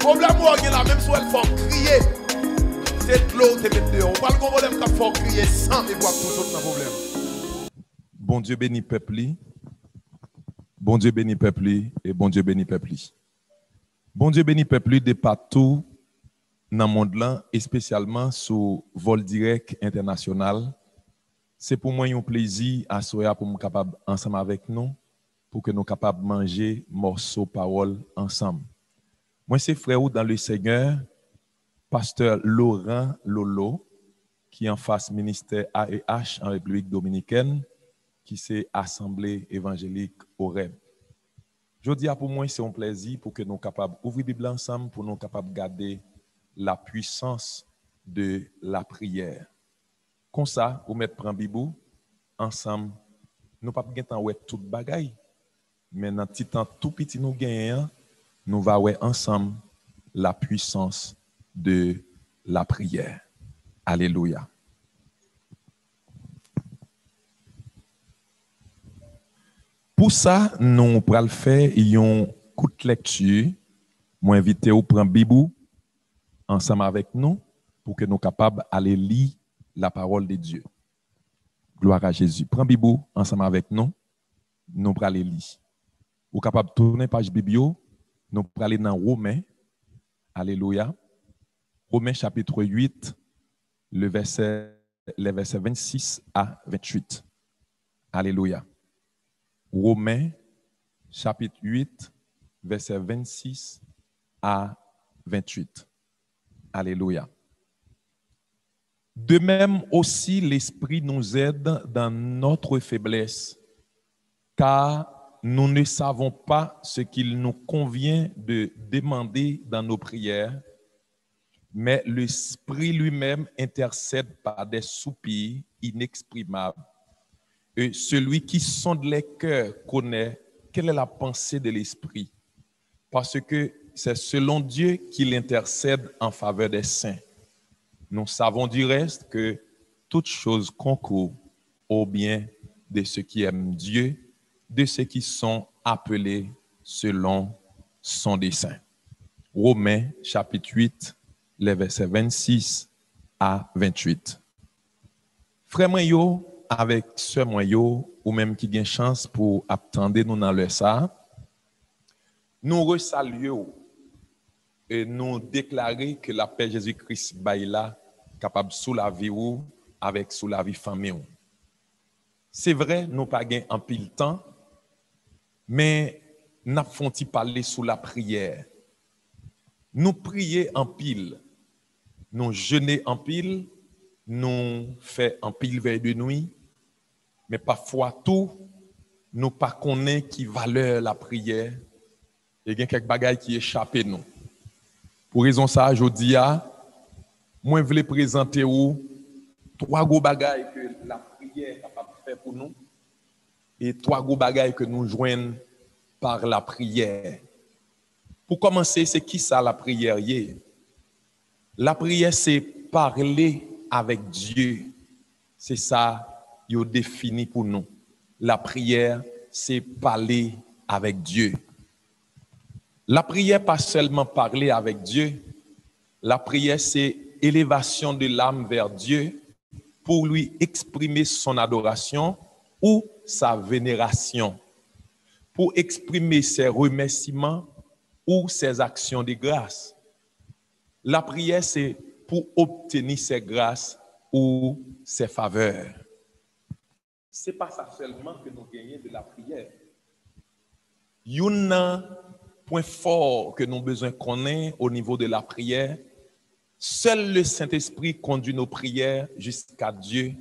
Problème où on là, même si elle faut crier, c'est de l'eau te mettre dehors. On parle de problème qu'il faut crier sans et voir tout autre problème. Bon Dieu bénit peuple. Bon Dieu bénit peuple et bon Dieu bénit peuple. Bon Dieu bénit peuple de partout dans le monde là, et spécialement sur vol direct international. C'est pour moi un plaisir à soir pour nous capable ensemble avec nous pour que nous capables manger morceau parole ensemble. Moi c'est frère dans le Seigneur, pasteur Laurent Lolo qui en face ministère AEH en République dominicaine qui c'est Assemblée évangélique au REB. Je dis pour moi c'est un plaisir pour que nous capables ouvrir Bible ensemble pour nous capables garder la puissance de la prière. Comme ça, vous mettez prendre Bible ensemble, nous pas gain temps ouais toute bagaille, mais dans petit temps tout petit nous gagnons, nous va ouais ensemble la puissance de la prière. Alléluia. Pour ça, nous pral faire un coup de lecture. Moi invité vous prendre Bible ensemble avec nous pour que nous capables aller lire la parole de Dieu. Gloire à Jésus. Prends Bible ensemble avec nous. Nous pral aller lire. Vous capable tourner page Bible, nous pral aller dans Romains. Alléluia. Romains chapitre 8, les versets 26 à 28. Alléluia. Romains chapitre 8, versets 26 à 28. Alléluia. De même aussi, l'Esprit nous aide dans notre faiblesse, car nous ne savons pas ce qu'il nous convient de demander dans nos prières, mais l'Esprit lui-même intercède par des soupirs inexprimables. Et celui qui sonde les cœurs connaît quelle est la pensée de l'Esprit, parce que c'est selon Dieu qu'il intercède en faveur des saints. Nous savons du reste que toutes choses concourent au bien de ceux qui aiment Dieu, de ceux qui sont appelés selon son dessein. Romains chapitre 8, les versets 26 à 28. Frère Moyo, avec sœur Moyo, ou même qui a chance pour attendre nous dans le ça, nous resaluons et nous déclarer que la paix Jésus-Christ baïla capable sous la vie ou avec sous la vie famille. C'est vrai, nous pas gain en pile temps, mais nous font-ils parler sous la prière. Nous prier en pile, nous jeûner en pile, nous fait en pile veille de nuit, mais parfois tout, nous pas connaît qui valeur la prière, et il y a quelques bagailles qui échappent nous. Pour raison ça, je dis moi je voulais présenter trois gros bagailles que la prière est capable de faire pour nous et trois gros bagailles que nous joignons par la prière. Pour commencer, c'est qui ça la prière? La prière, c'est parler avec Dieu. C'est ça qu'il défini pour nous. La prière, c'est parler avec Dieu. La prière, pas seulement parler avec Dieu. La prière, c'est élévation de l'âme vers Dieu pour lui exprimer son adoration ou sa vénération, pour exprimer ses remerciements ou ses actions de grâce. La prière, c'est pour obtenir ses grâces ou ses faveurs. Ce n'est pas ça seulement que nous gagnons de la prière. Il y a un point fort que nous avons besoin de connaître au niveau de la prière. Seul le Saint-Esprit conduit nos prières jusqu'à Dieu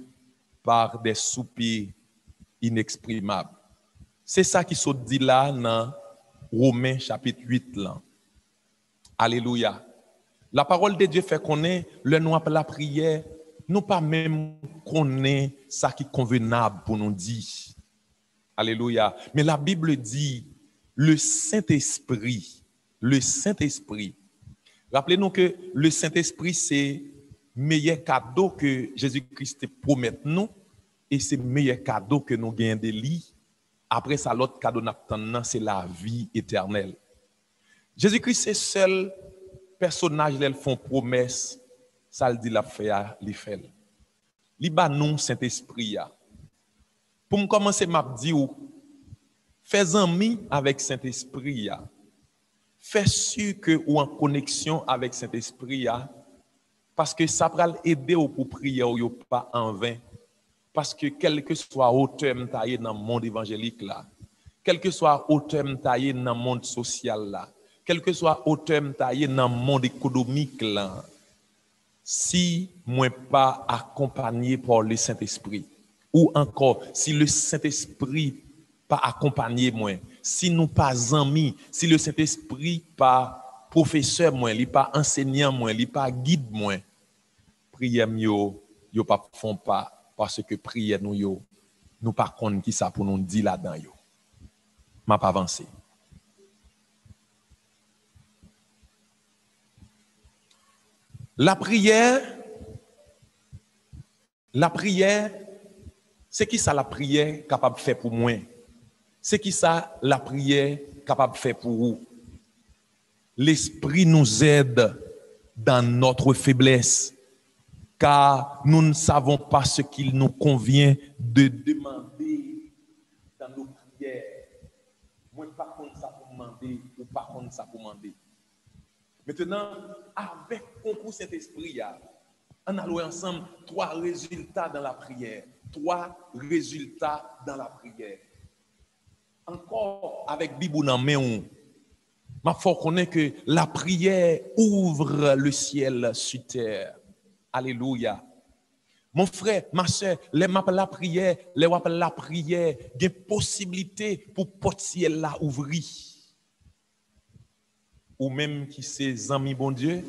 par des soupirs inexprimables. C'est ça qui se dit là dans Romains chapitre 8. Là. Alléluia. La parole de Dieu fait connaître le nom de la prière, nous pas même connaître ça qui est convenable pour nous dire. Alléluia. Mais la Bible dit le Saint-Esprit. Rappelez-nous que le Saint-Esprit, c'est le meilleur cadeau que Jésus-Christ promet nous et c'est le meilleur cadeau que nous gagnons de lui. Après ça, l'autre cadeau, c'est la vie éternelle. Jésus-Christ, c'est seul personnage les font promesse, ça le dit la fait li fait. Li ba nous Saint-Esprit ya. Pour me commencer m'a dit ou fais ami avec Saint-Esprit ya. Fais sûr que ou en connexion avec Saint-Esprit ya parce que ça va aider ou pour prier ou pas en vain. Parce que quel que soit auteur m'taillé dans le monde évangélique là, quel que soit auteur m'taillé dans le monde social là, quel que soit auteur m'taillé dans le monde économique là, si moi pas accompagné par le Saint-Esprit, ou encore si le Saint-Esprit pas accompagné moi, si nous pas amis, si le Saint-Esprit pas professeur moi, li pas enseignant moi, li pas guide moi, prière yo pas font pas parce que prière nous pas connait qui ça pour nous dire là-dedans yo. M'a pas avancé. La prière, c'est qui ça la prière capable de faire pour moi? C'est qui ça la prière capable de faire pour vous? L'Esprit nous aide dans notre faiblesse, car nous ne savons pas ce qu'il nous convient de demander dans nos prières. Moi, pas contre ça pour demander ou pas contre ça pour demander. Maintenant, avec le concours Saint-Esprit, on a loué ensemble 3 résultats dans la prière. 3 résultats dans la prière. Encore avec Bible dans main, ma faut connaître que la prière ouvre le ciel sur terre. Alléluia. Mon frère, ma soeur, les m'appelle la prière, il y a possibilité pour porte ciel là ouvrir. Ou même qui c'est amis bon Dieu,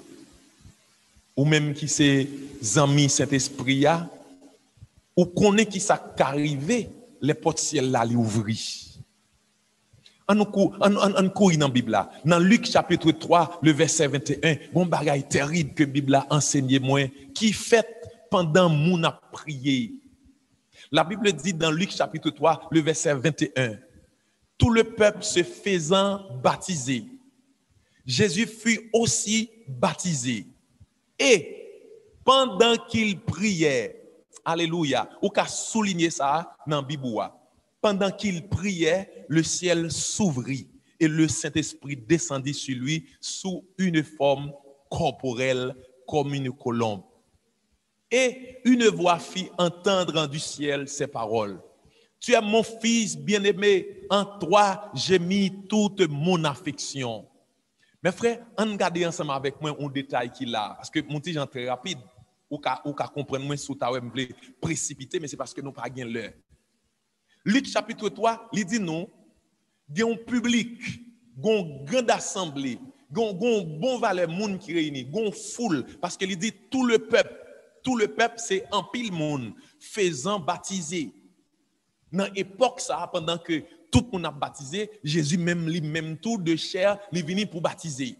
ou même qui c'est amis Saint-Esprit, ou connaît qui ça qu'arrivé, les portes ciel là li ouvri. On court dans la Bible là, dans Luc chapitre 3, le verset 21, bon bagaille terrible que la Bible a enseigné moi, qui fait pendant mon a prié. La Bible dit dans Luc chapitre 3, le verset 21, tout le peuple se faisant baptiser, Jésus fut aussi baptisé. Et pendant qu'il priait, alléluia, ou qu'a souligné ça dans la Bible, pendant qu'il priait, le ciel s'ouvrit et le Saint-Esprit descendit sur lui sous une forme corporelle comme une colombe. Et une voix fit entendre du ciel ces paroles. Tu es mon fils bien-aimé, en toi j'ai mis toute mon affection. Mes frères, on regarde ensemble avec moi un détail qui là, parce que mon petit est très rapide, ou qu'à comprendre moi sous ta web précipité, mais c'est parce que nous pas gain l'heure. Luc chapitre 3, il dit non, il y a un public, il y a une grande assemblée, il y a un bon valeur monde qui réunit, il y a une foule, parce qu'il dit tout le peuple c'est en pile monde faisant baptiser. Dans l'époque ça, pendant que tout le monde a baptisé, Jésus même tout de chair, il est venu pour baptiser.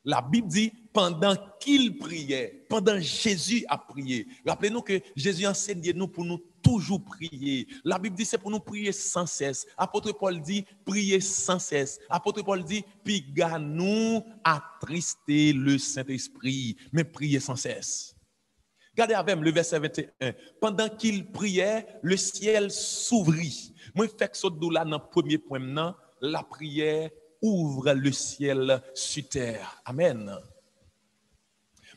La Bible dit, pendant qu'il priait, pendant Jésus a prié. Rappelez-nous que Jésus enseigne nous pour nous toujours prier. La Bible dit, c'est pour nous prier sans cesse. Apôtre Paul dit, prier sans cesse. Apôtre Paul dit, puis nous attrister le Saint-Esprit, mais prier sans cesse. Regardez avec le verset 21. Pendant qu'il priait, le ciel s'ouvrit. Moi, je fais que ce là dans le premier point maintenant, la prière ouvre le ciel sur terre. Amen.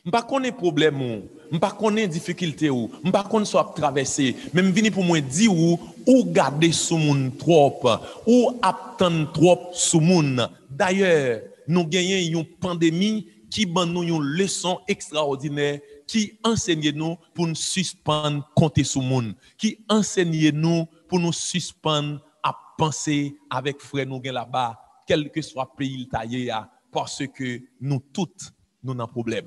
Je ne connais pas problème, je ne connais pas difficulté, je ne connais pas traverser. Même venir pour moi dire ou garder sous moun trop, ou attendre trop sous moun. D'ailleurs, nous gagnons une pandémie qui donne nous une leçon extraordinaire, qui enseigne nous pour nous suspendre compter sur moun, qui enseigne nous pour nous suspendre à penser avec frère nous là-bas, quel que soit le pays taillé, parce que nous toutes nous avons un problème.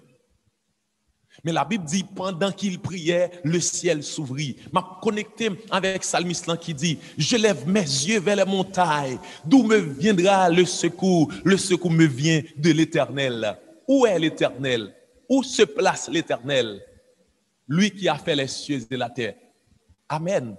Mais la Bible dit, pendant qu'il priait, le ciel s'ouvrit. M'a connecté avec Psalmiste qui dit, je lève mes yeux vers les montagnes, d'où me viendra le secours me vient de l'Éternel. Où est l'Éternel? Où se place l'Éternel? Lui qui a fait les cieux et la terre. Amen.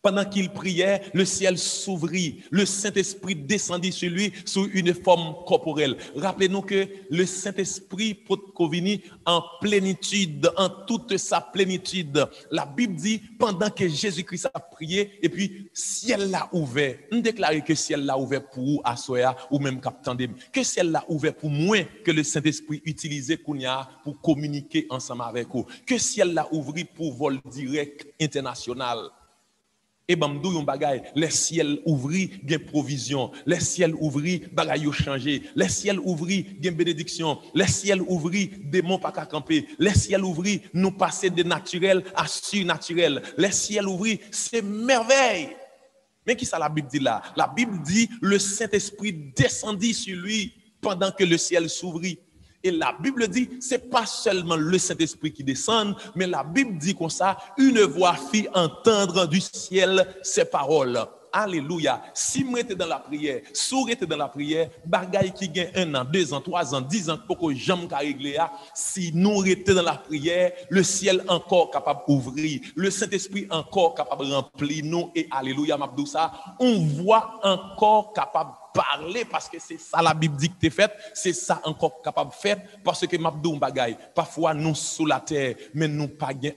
Pendant qu'il priait, le ciel s'ouvrit, le Saint-Esprit descendit sur lui sous une forme corporelle. Rappelez-nous que le Saint-Esprit peut venir en plénitude, en toute sa plénitude. La Bible dit, pendant que Jésus-Christ a prié, et puis ciel l'a ouvert. On déclare que ciel l'a ouvert pour vous, à Soya, ou même Captain, que ciel l'a ouvert pour moins que le Saint-Esprit utilisé pour communiquer ensemble avec vous. Que ciel l'a ouvert pour vol direct international. Et bamdou yon bagay, les ciels ouvris, gen provision, les ciels ouvris, bagay yo changé, les ciels ouvris, gen bénédiction, les ciels ouvris, démons pas qu'à camper, les ciels ouvris, nous passer de naturel à surnaturel, les ciels ouvris, c'est merveille. Mais qui ça la Bible dit là? La Bible dit, le Saint-Esprit descendit sur lui pendant que le ciel s'ouvrit. Et la Bible dit, c'est pas seulement le Saint-Esprit qui descend, mais la Bible dit comme ça, une voix fit entendre du ciel ces paroles. Alléluia. Si vous êtes dans la prière, si vous êtes dans la prière, bagaille qui gagne 1 an, 2 ans, 3 ans, 10 ans, pour que j'aime qu'à régler, si nous étions dans la prière, le ciel encore capable d'ouvrir, le Saint-Esprit encore capable de remplir nous, et alléluia, Mabdoussa, on voit encore capable parler parce que c'est ça la Bible dit que t'es fait, c'est ça encore capable de faire parce que Mabdou bagaille. Parfois nous sous la terre, mais nous pas gain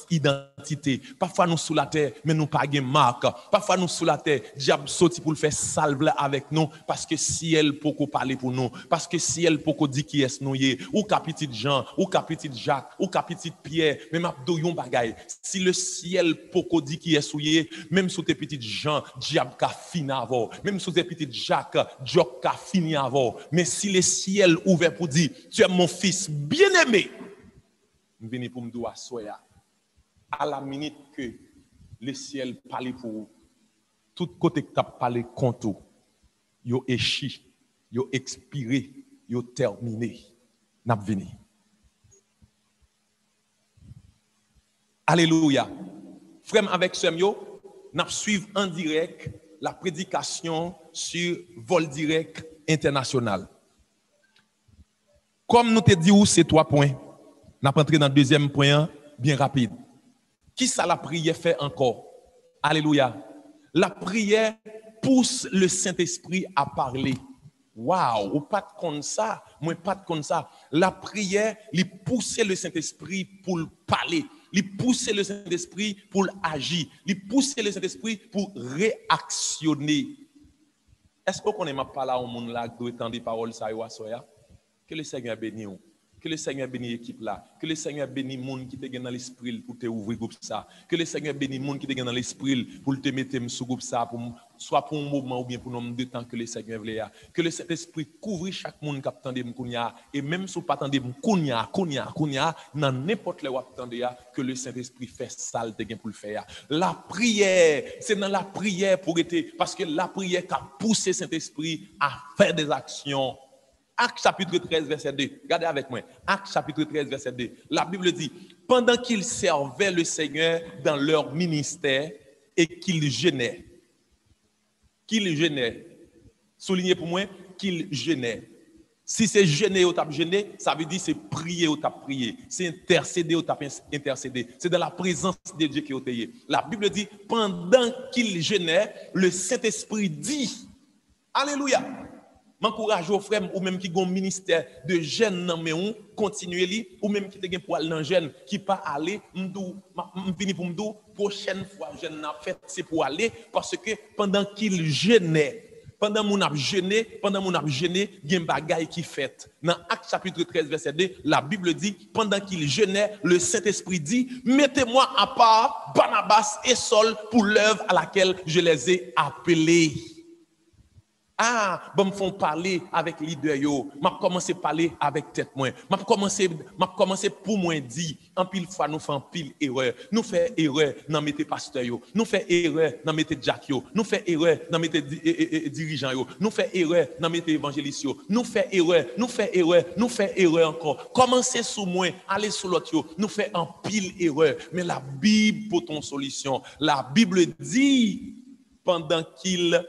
identité. Parfois nous sous la terre, mais nous pas gain marque. Parfois nous sous la terre, diable sorti pour le faire salve avec nous parce que ciel pour parler pour nous, parce que ciel pour dire qui est nous ou petit Jean, ou petit Jacques, ou petit Pierre, mais Mabdou yon bagaille. Si le ciel pour dire qui est souillé, même sous tes petites Jean, diable ka fini avant, même sous tes petites Jacques, diable ka fini avant. Mais si le ciel ouvert pour dire tu es mon fils bien-aimé, venez pour me dire à soya. À la minute que le ciel parle pour vous, tout côté que tu as parlé contre vous, yo échi, yo expiré, yo terminé, n'a venu. Alléluia. Frère avec sœur yo, n'a suivre en direct la prédication sur vol direct international. Comme nous te dit où c'est 3 points, n'a entré dans le deuxième point bien rapide. Qui ça la prière fait encore? Alléluia. La prière pousse le Saint-Esprit à parler. Waouh, ou pas comme ça, moi pas comme ça. La prière, il pousse le Saint-Esprit pour parler. Il pousse le Saint-Esprit pour agir. Il pousse le Saint-Esprit pour réactionner. Est-ce qu'on est pas là au monde là qui doit entendre des paroles ça y soya? Que le Seigneur bénisse. Que le Seigneur bénisse l'équipe là. Que le Seigneur bénisse les gens qui te dans l'esprit pour te ouvrir groupe ça. Que le Seigneur bénisse les gens qui te dans l'esprit pour te mettre sous groupe ça, soit pour un moment ou bien pour un nombre de temps que le Seigneur veut. Que le Saint-Esprit couvre chaque monde qui attend m'kounya et même si pas attendre m'kounya dans n'importe le attendre que le Saint-Esprit fait ça pour le faire. La prière, c'est dans la prière pour être parce que la prière qui a poussé Saint-Esprit à faire des actions. Acte chapitre 13, verset 2. Regardez avec moi. Acte chapitre 13, verset 2. La Bible dit, pendant qu'ils servaient le Seigneur dans leur ministère et qu'ils jeûnaient. Soulignez pour moi, qu'ils jeûnaient. Si c'est jeûner ou tap jeûner, ça veut dire c'est prier ou tap prier. C'est intercéder ou tap intercéder. C'est dans la présence de Dieu qui est payé. La Bible dit, pendant qu'ils jeûnaient, le Saint-Esprit dit, alléluia. M'encourage aux frères ou même qui ont un ministère de jeunes dans mais on continuer ou même qui te gen pour aller dans jeune qui pas aller m'vini pour m'dou prochaine fois jeune n'a fait c'est pour aller parce que pendant qu'il jeûnait pendant mon a jeûné gen bagay qui fait dans Acte chapitre 13 verset 2 la Bible dit pendant qu'il jeûnait le Saint-Esprit dit mettez-moi à part Barnabas et Saul pour l'œuvre à laquelle je les ai appelés. Ah, bon, me font parler avec leader yo, m'a commencé à parler avec tête moi. M'a commencé pour moi dire en pile fois nous faisons pile erreur. Nous fait erreur dans mettre pasteur yo, nous fait erreur dans mettre Jack yo, nous fait erreur dans mettre dirigeant yo, nous fait erreur dans mettre évangéliste yo, nous fait erreur encore. Commencez sous moi, allez sous l'autre yo, nous fait en pile erreur, mais la Bible pour ton solution. La Bible dit pendant qu'il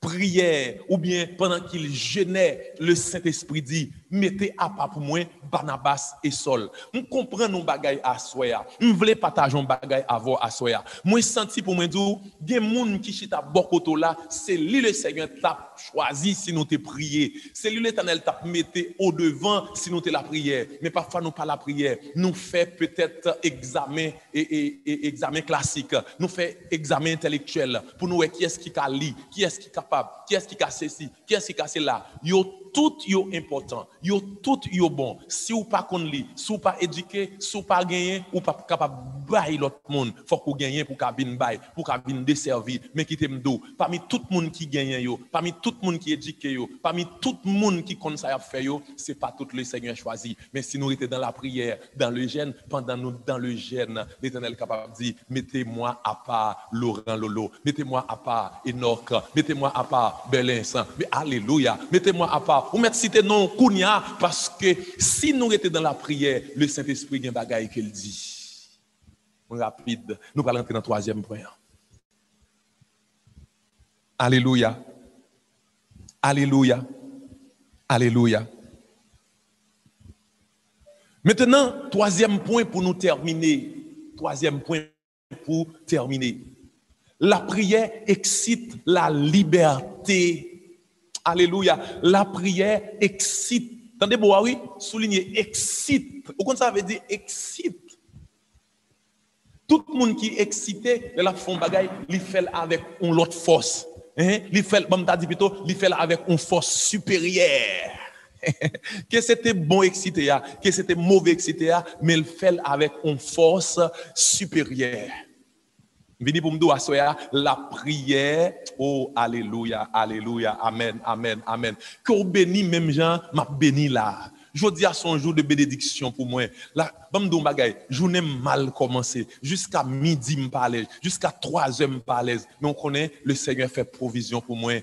prière, ou bien pendant qu'il jeûnait, le Saint-Esprit dit, mettez à part pour moi Barnabas et Saul. Je comprends nos bagailles à soya. Je voulais partager nos bagailles à soya. Moi, senti pour moi, il y a des gens qui chita bokoto là, c'est lui le Seigneur t'a choisi si nous te prié. C'est lui l'Éternel t'a mettez au devant si nous te la prière. Mais parfois, nous pas la prière. Nous fait peut-être examen et examen classique. Nous fait examen intellectuel pour nous voir qui est-ce qui a li, qui est-ce qui est capable, qui est-ce qui a ceci, qui est-ce qui a cela. Yo tout yo important, yo tout yo bon. Si ou pas qu'on li, si ou pas éduqué, si ou pas gagné, ou pas capable bailler l'autre monde, faut qu'on gagne pour cabine bail, pour cabine desservir, mais qui t'aime d'eau. Parmi tout le monde qui gagne yo, parmi tout le monde qui éduqué yo, parmi tout le monde qui connaît ça faire yo, c'est pas tout le Seigneur choisi. Mais si nous étions dans la prière, dans le jeûne, pendant nous dans le jeûne, l'Éternel capable de dire, mettez-moi à part Laurent Lolo, mettez-moi à part Enoch, mettez-moi à part Belin, mais alléluia, mettez-moi à part. Ou mettre citer non Kounia, parce que si nous étions dans la prière, le Saint-Esprit a un bagaille qu'il dit. Rapide, nous allons entrer dans le troisième point. Alléluia. Alléluia. Alléluia. Maintenant, troisième point pour nous terminer. Troisième point pour terminer. La prière excite la liberté. Alléluia. La prière excite. Attendez, oui, souligner excite. Au contraire, ça veut dire excite. Tout le monde qui est excité, de la fond bagaille, il fait avec une autre force. Il fait, plutôt, il fait avec une force supérieure. Que c'était bon excité, que c'était mauvais excité, mais il fait avec une force supérieure. Vini pour me dire la prière, oh alléluia, alléluia, amen, amen, amen. Que vous béni même gens, m'a béni là. Je dis à son jour de bénédiction pour moi. Là, bam dou bagay, journée mal commencé, jusqu'à midi me parler, jusqu'à 3 heures me parler. Mais on connaît le Seigneur fait provision pour moi.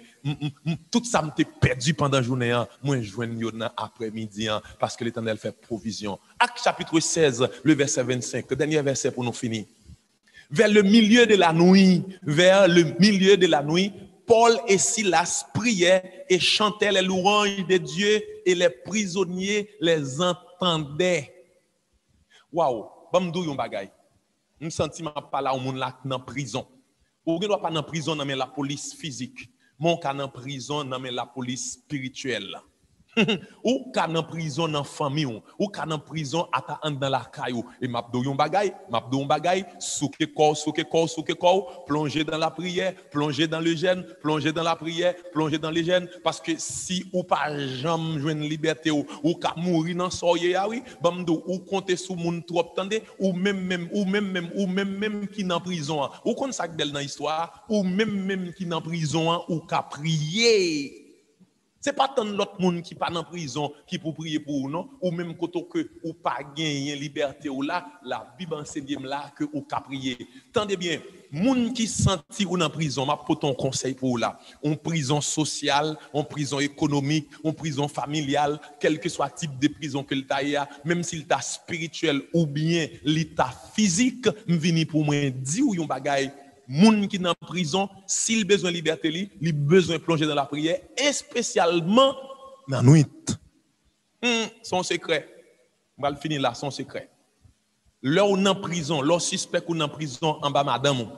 Tout ça m'était perdu pendant la journée, moi je joins après-midi parce que l'Éternel fait provision. Acte chapitre 16, le verset 25, le dernier verset pour nous finir. Vers le milieu de la nuit, Paul et Silas priaient et chantaient les louanges de Dieu et les prisonniers les entendaient. Waouh, bamdou yon bagay. Un sentiment pas là au monde là dans prison. Ou ne doit pas dans prison dans la police physique. Mon cas dans prison dans la police spirituelle. Ou ka dans prison dans famille ou ka dans prison ata dans la caillou et m'abdou yon bagay souke corps plonger dans la prière, plonger dans le jeûne, plonger dans la prière, plonger dans le jeûne parce que si ou pas jamais joindre liberté ou ka mourir dans soye oui bamdou ou compter sous moun trop tande ou même qui dans prison ou kon ça belle dans histoire ou même qui dans prison ou ka prier. C'est pas tant l'autre monde qui pas en prison qui pour prier pour vous non ou même quand que ou pas gagner liberté ou là la Bible enseigne là que ou ka prier. Tendez bien, monde qui senti ou en prison, m'a pour ton conseil pour là. En prison sociale, en prison économique, en prison familiale, quel que soit type de prison que l'ta y a, même s'il t'a spirituel ou bien l'état physique, m'vini pour moi dire ou yon bagay. Moun qui dans prison, s'il besoin de liberté, il besoin de plonger dans la prière, et spécialement dans la nuit. Son secret. On va le finir là, son secret. Là où dans prison, là suspect ou dans prison en bas madame.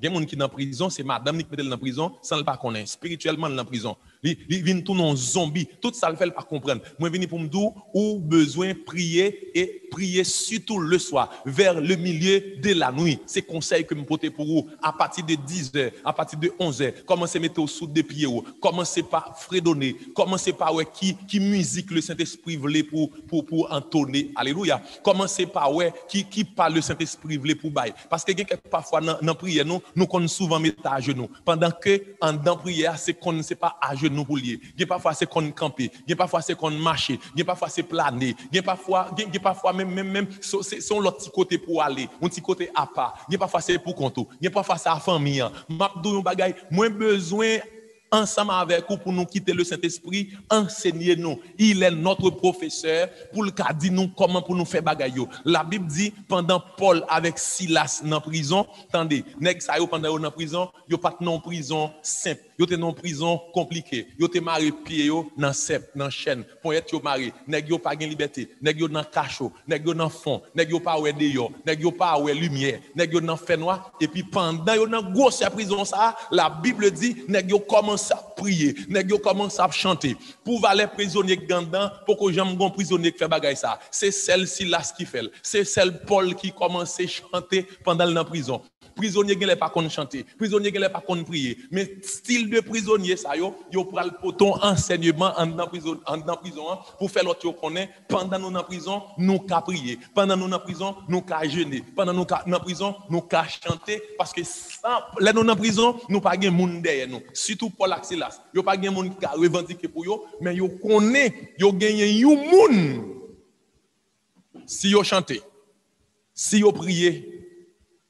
Il y a des gens qui sont dans prison, c'est madame qui met dans prison sans le pas connaître. Spirituellement dans prison. Il vient tout non zombie, tout ça le fait pas comprendre. Moi venir pour me dire ou besoin prier et prier surtout le soir vers le milieu de la nuit. C'est conseil que me porter pour vous à partir de 10h, à partir de 11h. Commencez à mettre au sous des pieds, commencez par fredonner, commencez par qui musique le Saint-Esprit voulait pour entonner. Alléluia. Commencez par qui parle le Saint-Esprit voulait pour bailler parce que parfois dans prière nous connaissons souvent mettre à genoux pendant que en dans prière c'est qu'on ne sait pas à genoux pour lier. Parfois c'est qu'on camper, parfois c'est qu'on marcher, parfois c'est planer, parfois même c'est l'autre petit côté pour aller, un petit côté à part. Parfois c'est pour compte, parfois c'est à famille. M'abdou bagay, moins besoin ensemble avec vous pour nous quitter le Saint-Esprit, enseignez-nous. Il est notre professeur pour le cas dit nous comment pour nous faire bagaille. La Bible dit pendant Paul avec Silas dans prison, attendez, nèg sa yo pendant dans prison, yo pas non prison simple. Yo te dans prison compliquée. Yo te maré pied yo dans cep, dans chaîne. Poète yo maré. Nèg yo pas gen liberté. Nèg yo dans cachot, nèg yo dans fond, nèg yo pas ouais dehors, nèg yo pas ouais lumière, nèg yo dans fait noir et puis pendant yo dans grosse prison ça, la Bible dit nèg yo commence à prier, nèg yo commence à chanter. Pour valer prisonnier gandan, pour que j'aime gon prisonnier qui fait bagay ça. C'est celle-ci là qui fait. C'est celle Paul qui commence à chanter pendant la prison. Prisonnier gen pas qu'on chanter, prisonnier gen pas qu'on prier, mais style de prisonnier ça yo pral poton enseignement en dans prison pour faire l'autre connaît pendant nous dans prison nous ca prier, pendant nous dans prison nous ca jeûner, pendant nous dans prison nous ca chanter parce que là nous dans prison nous pas gen monde derrière nous, surtout Paul ak Silas, yo pas gen monde qui revendiquer pour yo, mais yo connaît yo gagné yon monde si yo chanter, si yo prier.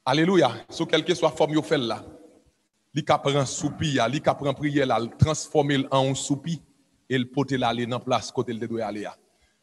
Alléluia. Sur quelque soit forme yo fait là. Li ka prend soupi, li ka prend prière là, transformer en un soupi et le poter là aller dans place côté le doit aller.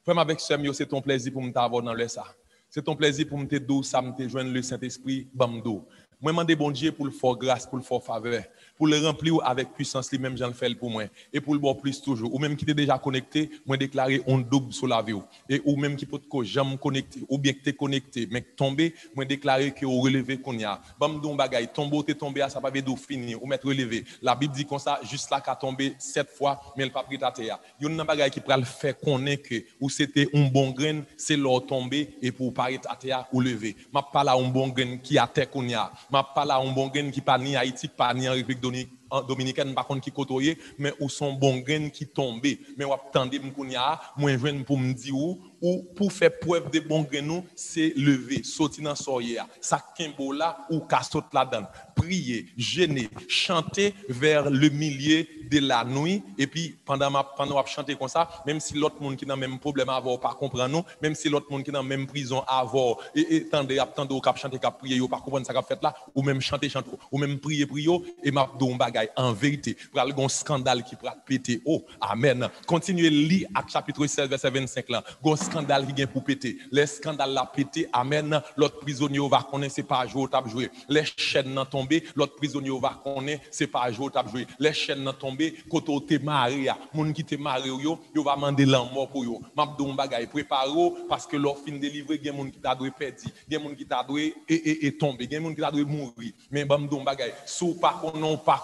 Frère avec sœur, c'est ton plaisir pour me t'avoir dans le ça. C'est ton plaisir pour me te dou ça me te joindre le Saint-Esprit bamdo. Moi demande bon Dieu pour le faire grâce, pour le faire faveur, pour le remplir avec puissance lui-même j'en fais pour moi et pour le bon plus toujours. Ou même qui t'es déjà connecté, moi déclarer on double sur la vie et ou même qui peut que jamais connecté ou bien que t'es connecté mais tomber, moi déclarer que au relevé qu'on y a. Bam don bagay, tombeau t'es tombé ça pas veut dire fini ou mettre relevé. La Bible dit comme ça juste là qu'a tombé 7 fois mais elle pas pris ta terre. Yon nan bagay qui pral faire connaître que ou c'était un bon grain, c'est l'or tombé et pour paraître à terre ou lever. M'a pas là un bon grain qui a terre qu'on y a. M'a pas là un bon grain qui pas ni Haïti, pas ni en République dominicaine, par contre qui côtoyer, mais où sont bon grain qui tombé. Mais ou attendez m'kounya, moi joine pour me dire ou pour faire preuve de bon grain nous, c'est lever, sortir dans soyer. Ça kimbo là ou ka saute là-dedans. Prier, jeûner, chanter vers le milieu de la nuit et puis pendant chanter comme ça, même si l'autre monde qui n'a même problème à avoir pas comprendre nous, même si l'autre monde qui dans même prison à avoir et attendre cap chanter cap prier yo pas comprendre ça qu'a fait là ou même chanter ou même prier et m'a don bagay en vérité pral gon scandale qui pral péter amen. Continuez lire Actes chapitre 16 verset 25 là, gon scandale qui vient pour péter. Les scandales la péter amen, l'autre prisonnier va connaître c'est pas jouer t'a jouer. Les chaînes nan tomber, l'autre prisonnier va connaître c'est pas jouer t'a jouer. Les chaînes nan tomber koto te maré moun qui te maré yo va demander la mort pour yo. M'a don bagay préparo parce que leur fin délivrer gen moun qui t'a doué perdu, gen moun qui t'a doué et tomber, gen moun qui t'a doué mourir. Mais bam don bagay sou pas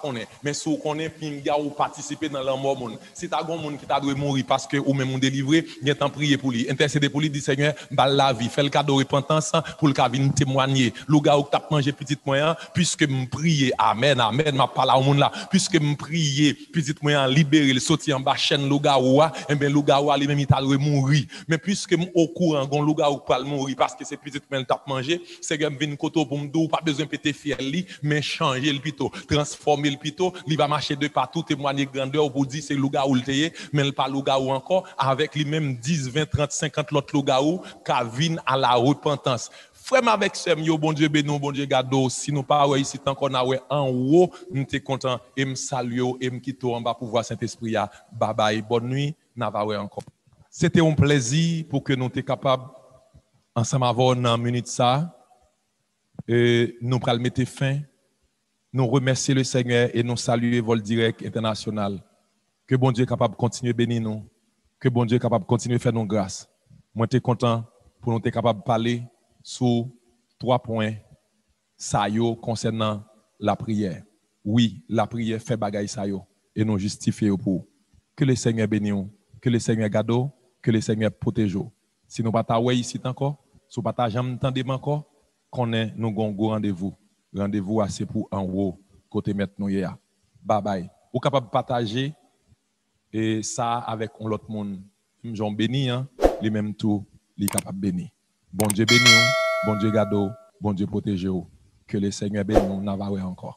connaît mais sou connaît pinga ou participer dans la mort moun. Si t'as gon moun qui t'a doué mourir parce que ou même on délivrer, gen temps prier pour lui, intercéder pour lui dit Seigneur, bal la vie, fait le cadeau repentance pour le venir témoigner. Le gars ou t'a mangé petit moyen puisque me prier amen amen m'a parlé au monde là puisque me prier petit moyen libérer le sortir en bas chaîne le gars ou et ben le gars ou lui même il t'a doué mourir. Mais puisque au courant gon le gars ou pas mourir parce que c'est petit moyen t'a mangé, c'est que me vinn koto pour me dou pas besoin péter fiel li mais changer le pito, transformer le pito, il va marcher de partout témoigner grandeur pour dire c'est le gars ou le teye mais il pas le gars ou encore avec lui même 10 20 30 50 l'autre le gars ou ka vinn à la repentance. Frère avec sem yo bon Dieu béni bon Dieu gado si nous pas ici tant qu'on a en haut nous t'es content et me salue et me quitte en bas pour voir Saint-Esprit ya bye bye bonne nuit n'a pas encore. C'était un plaisir pour que nous t'es capable ensemble avoir dans minute ça et nous pral mettre fin. Nous remercions le Seigneur et nous saluer Vol Direct International. Que bon Dieu est capable de continuer à bénir nous. Que bon Dieu est capable de continuer à faire nos grâces. Moi, je suis content pour nous être capable de parler sur 3 points ça yo concernant la prière. Oui, la prière fait bagaille ça yo et nous justifier pour. Que le Seigneur bénisse nous, que le Seigneur garde, que le Seigneur protège. Si nous pas ta ici encore, si nous pas ta jamais entendre encore, connaît nous gon rendez-vous. Rendez-vous assez pour en haut côté mettre nous hier. Bye bye. Ou capable de partager et ça avec l'autre monde. J'en béni hein, les mêmes tout, les capable béni. Bon Dieu béni, bon Dieu garde, bon Dieu protège. Que le Seigneur bénisse nous, n'a pas encore.